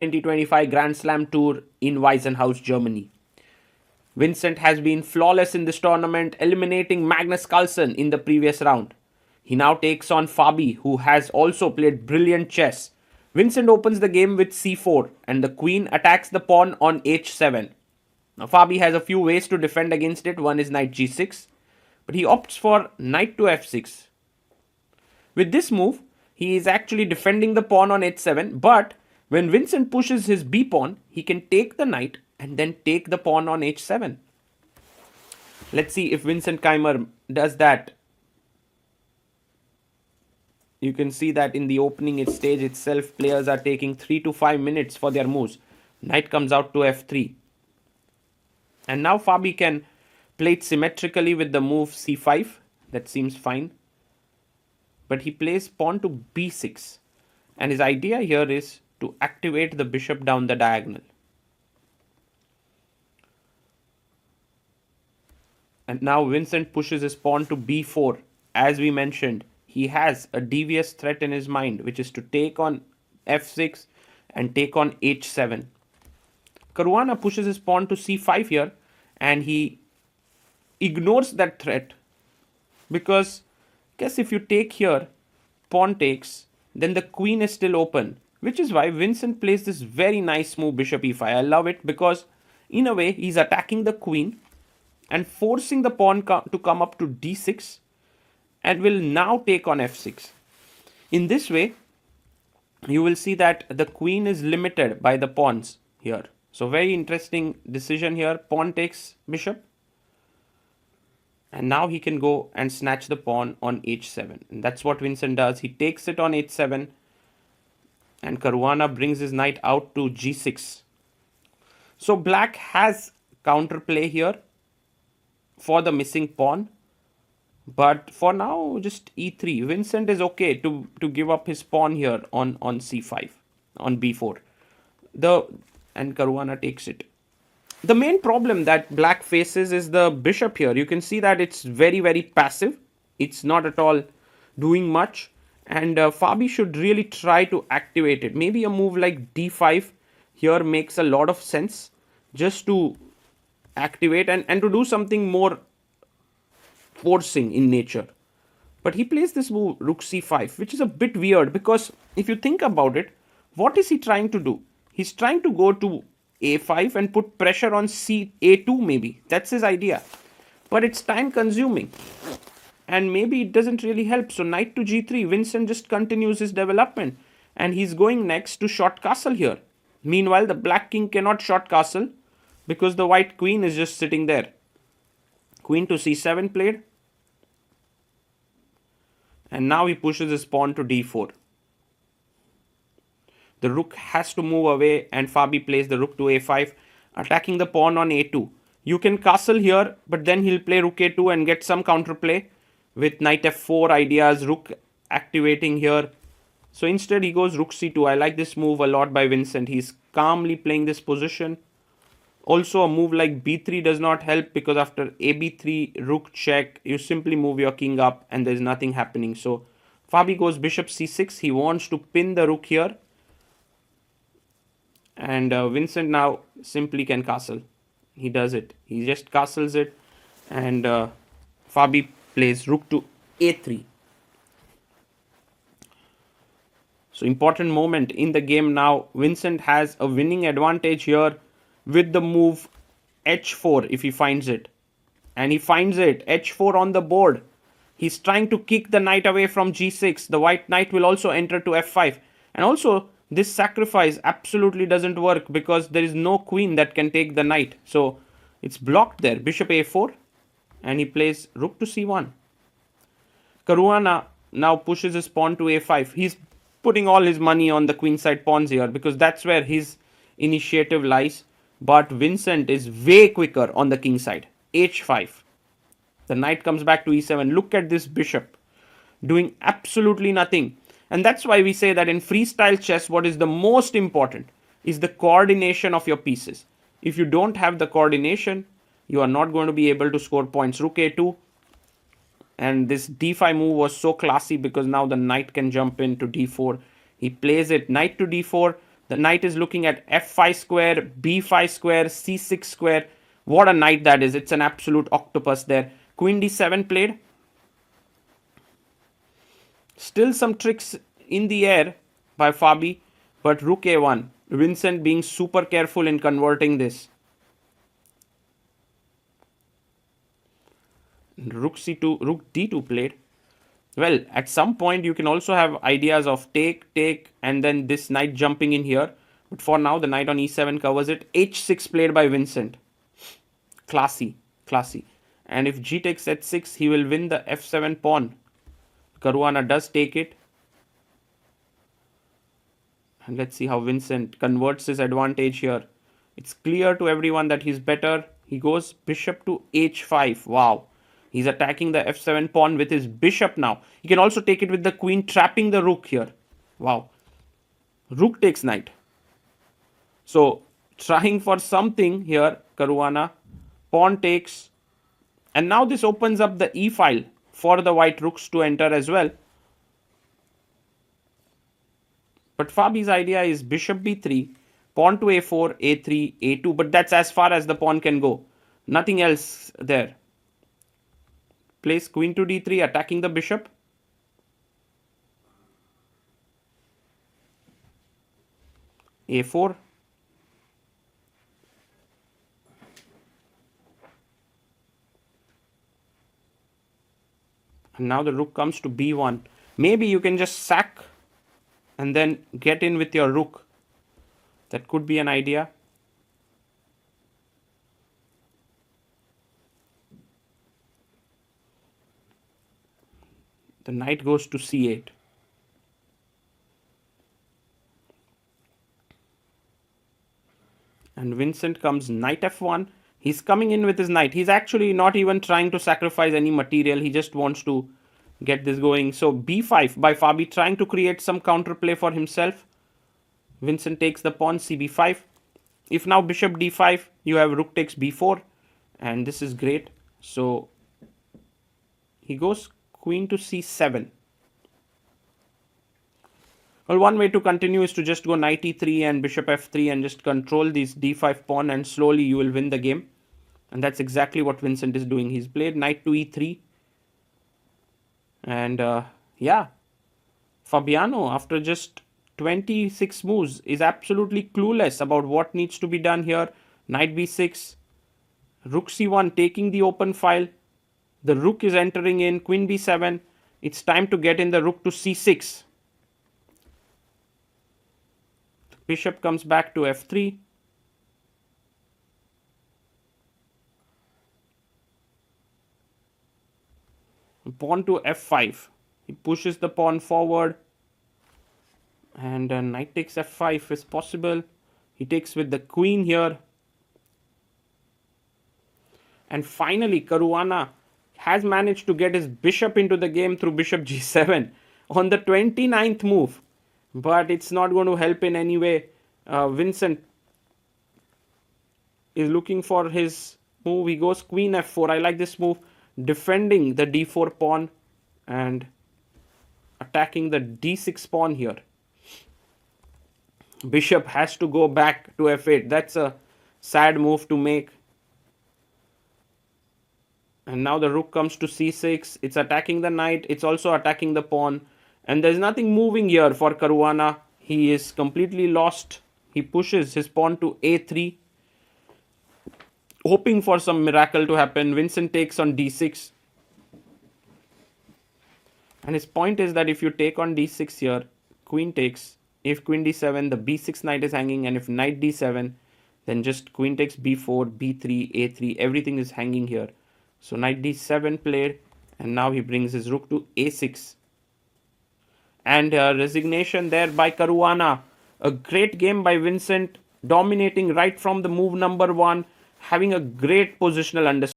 2025 Grand Slam Tour in Weissenhaus, Germany. Vincent has been flawless in this tournament, eliminating Magnus Carlsen in the previous round. He now takes on Fabi, who has also played brilliant chess. Vincent opens the game with c4, and the queen attacks the pawn on h7. Now, Fabi has a few ways to defend against it. One is knight g6, but he opts for knight to f6. With this move, he is actually defending the pawn on h7, but when Vincent pushes his b pawn, he can take the knight and then take the pawn on h7. Let's see if Vincent Keymer does that. You can see that in the opening stage itself, players are taking 3 to 5 minutes for their moves. Knight comes out to f3. And now Fabi can play it symmetrically with the move c5. That seems fine. But he plays pawn to b6. And his idea here is to activate the bishop down the diagonal. And now Vincent pushes his pawn to b4. As we mentioned, he has a devious threat in his mind, which is to take on f6 and take on h7. Caruana pushes his pawn to c5 here, and he ignores that threat because guess if you take here, pawn takes, then the queen is still open, which is why Vincent plays this very nice move bishop e5. I love it because in a way he's attacking the queen and forcing the pawn to come up to d6 and will now take on f6. In this way, you will see that the queen is limited by the pawns here. So very interesting decision here. Pawn takes bishop. And now he can go and snatch the pawn on h7. And that's what Vincent does. He takes it on h7. And Caruana brings his knight out to g6. So black has counterplay here for the missing pawn. But for now, just e3. Vincent is okay to give up his pawn here on c5, on b4. And Caruana takes it. The main problem that black faces is the bishop here. You can see that it's very, very passive. It's not at all doing much. And Fabi should really try to activate it. Maybe a move like d5 here makes a lot of sense. Just to activate and to do something more forcing in nature. But he plays this move rook c5, which is a bit weird because if you think about it, what is he trying to do? He's trying to go to a5 and put pressure on a2 maybe. That's his idea. But it's time consuming. And maybe it doesn't really help. So knight to g3, Vincent just continues his development. And he's going next to short castle here. Meanwhile, the black king cannot short castle because the white queen is just sitting there. Queen to c7 played. And now he pushes his pawn to d4. The rook has to move away and Fabi plays the rook to a5, attacking the pawn on a2. You can castle here, but then he'll play rook a2 and get some counterplay with knight f4 ideas, rook activating here. So instead he goes rook c2. I like this move a lot by Vincent. He's calmly playing this position. Also, a move like b3 does not help because after ab3, rook check, you simply move your king up and there's nothing happening. So Fabi goes bishop c6. He wants to pin the rook here. And Vincent now simply can castle. He does it. He just castles it. And Fabi plays rook to a3. So important moment in the game now. Vincent has a winning advantage here with the move h4 if he finds it. And he finds it. h4 on the board. He's trying to kick the knight away from g6. The white knight will also enter to f5. And also, this sacrifice absolutely doesn't work because there is no queen that can take the knight. So it's blocked there. Bishop a4. And he plays rook to c1. Caruana now pushes his pawn to a5. He's putting all his money on the queenside pawns here because that's where his initiative lies. But Vincent is way quicker on the king side. h5. The knight comes back to e7. Look at this bishop doing absolutely nothing. And that's why we say that in freestyle chess, what is the most important is the coordination of your pieces. If you don't have the coordination, you are not going to be able to score points. Rook a2. And this d5 move was so classy because now the knight can jump into d4. He plays it knight to d4. The knight is looking at f5 square, b5 square, c6 square. What a knight that is. It's an absolute octopus there. Queen d7 played. Still some tricks in the air by Fabi, but rook a1. Vincent being super careful in converting this. Rook c2, rook d2 played. Well, at some point you can also have ideas of take, and then this knight jumping in here. But for now, the knight on e7 covers it. h6 played by Vincent. Classy, classy. And if g takes h6, he will win the f7 pawn. Caruana does take it. And let's see how Vincent converts his advantage here. It's clear to everyone that he's better. He goes bishop to h5. Wow. He's attacking the f7 pawn with his bishop now. He can also take it with the queen, trapping the rook here. Wow. Rook takes knight. So, trying for something here, Caruana. Pawn takes. And now this opens up the e-file for the white rooks to enter as well. But Fabi's idea is bishop b3, pawn to a4, a3, a2. But that's as far as the pawn can go. Nothing else there. Plays queen to d3, attacking the bishop. a4. And now the rook comes to b1. Maybe you can just sack and then get in with your rook. That could be an idea. The knight goes to c8. And Vincent comes knight f1. He's coming in with his knight. He's actually not even trying to sacrifice any material. He just wants to get this going. So b5 by Fabi, trying to create some counterplay for himself. Vincent takes the pawn, cb5. If now bishop d5, you have rook takes b4. And this is great. So he goes queen to c7. Well, one way to continue is to just go knight e3 and bishop f3 and just control this d5 pawn, and slowly you will win the game. And that's exactly what Vincent is doing. He's played knight to e3. And yeah, Fabiano, after just 26 moves, is absolutely clueless about what needs to be done here. Knight b6, rook c1, taking the open file. The rook is entering in, queen b7. It's time to get in the rook to c6. The bishop comes back to f3. Pawn to f5. He pushes the pawn forward. And knight takes f5 is possible. He takes with the queen here. And finally, Caruana has managed to get his bishop into the game through bishop g7 on the 29th move. But it's not going to help in any way. Vincent is looking for his move. He goes queen f4. I like this move. Defending the d4 pawn and attacking the d6 pawn here. Bishop has to go back to f8. That's a sad move to make. And now the rook comes to c6. It's attacking the knight. It's also attacking the pawn. And there's nothing moving here for Caruana. He is completely lost. He pushes his pawn to a3. Hoping for some miracle to happen. Vincent takes on d6. And his point is that if you take on d6 here, queen takes. If queen d7, the b6 knight is hanging. And if knight d7, then just queen takes b4, b3, a3. Everything is hanging here. So knight d7 played. And now he brings his rook to a6. And resignation there by Caruana. A great game by Vincent. Dominating right from the move number 1. Having a great positional understanding.